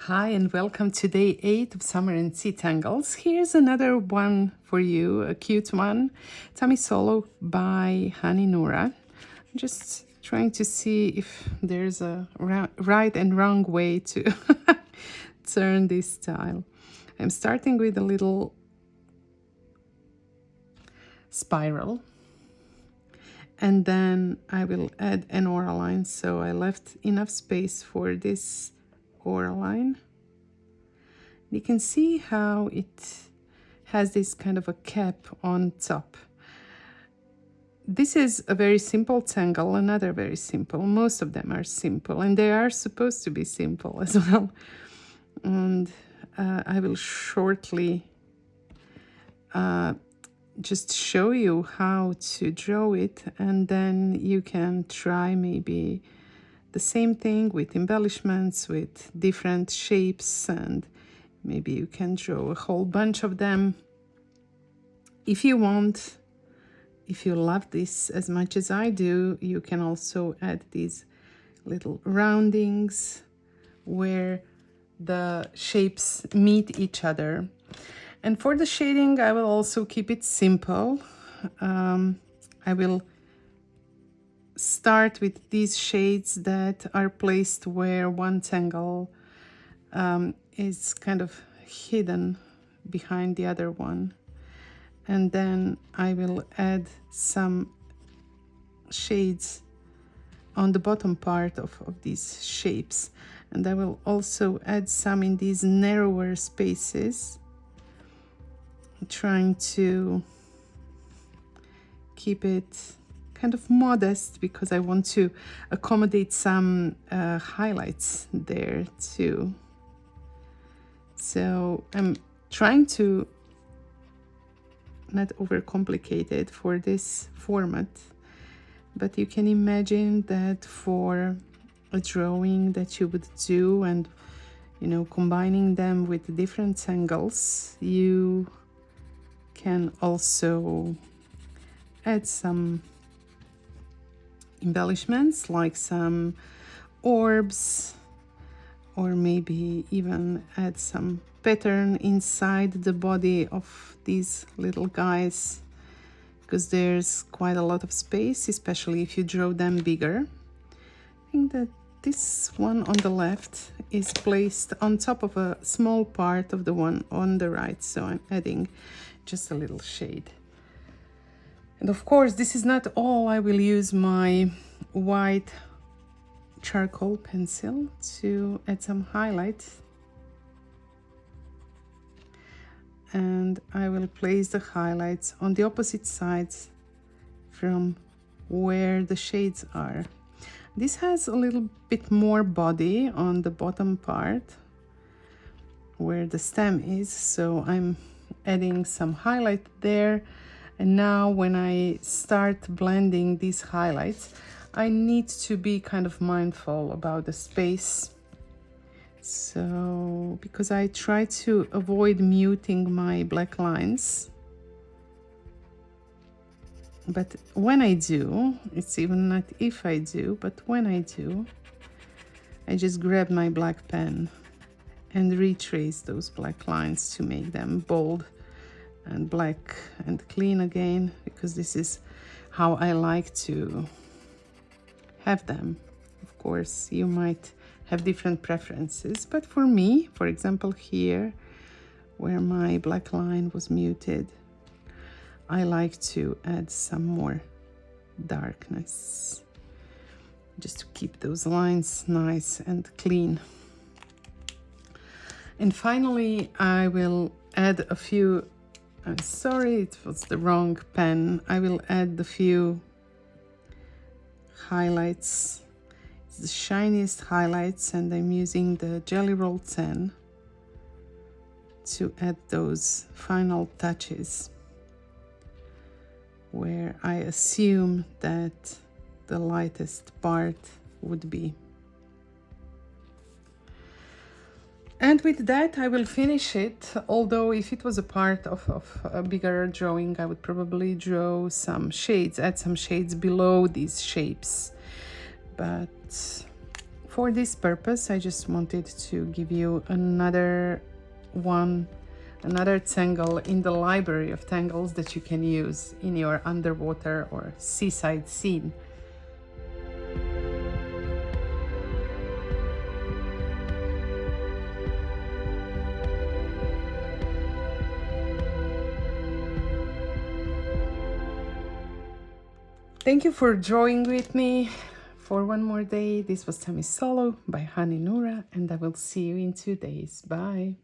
Hi and welcome to day 8 of Summer and Sea Tangles. Here's another one for you, a cute one. Tamisolo by Hanny Nura. I'm just trying to see if there's a right and wrong way to turn this style. I'm starting with a little spiral. And then I will add an aura line. So I left enough space for this aura line. You can see how it has this kind of a cap on top. This is a very simple tangle, another very simple. Most of them are simple, and they are supposed to be simple as well. And I will shortly just show you how to draw it, and then you can try maybe the same thing with embellishments, with different shapes, and maybe you can draw a whole bunch of them if you want. If you love this as much as I do, you can also add these little roundings where the shapes meet each other. And for the shading, I will also keep it simple. I will start with these shades that are placed where one tangle is kind of hidden behind the other one. And then I will add some shades on the bottom part of these shapes. And I will also add some in these narrower spaces, trying to keep it kind of modest because I want to accommodate some highlights there too. So I'm trying to not overcomplicate it for this format, but you can imagine that for a drawing that you would do, and combining them with different tangles, you can also add some embellishments like some orbs, or maybe even add some pattern inside the body of these little guys, because there's quite a lot of space, especially if you draw them bigger. I think that this one on the left is placed on top of a small part of the one on the right, so I'm adding just a little shade. And of course, this is not all. I will use my white charcoal pencil to add some highlights, and I will place the highlights on the opposite sides from where the shades are. This has a little bit more body on the bottom part where the stem is, so I'm adding some highlight there. And now when I start blending these highlights, I need to be kind of mindful about the space. So, because I try to avoid muting my black lines. But when I do, it's even not if I do, but when I do, I just grab my black pen and retrace those black lines to make them bold and black and clean again, because this is how I like to have them. Of course, you might have different preferences, but for me, for example, here where my black line was muted, I like to add some more darkness just to keep those lines nice and clean. And finally, I will add a few, I'm sorry, it was the wrong pen. I will add a few highlights. It's the shiniest highlights, and I'm using the Jelly Roll 10 to add those final touches where I assume that the lightest part would be. And with that, I will finish it. Although if it was a part of a bigger drawing, I would probably draw some shades, add some shades below these shapes. But for this purpose, I just wanted to give you another tangle in the library of tangles that you can use in your underwater or seaside scene. Thank you for drawing with me for one more day. This was Tamisolo by Hanny Nura, and I will see you in 2 days. Bye.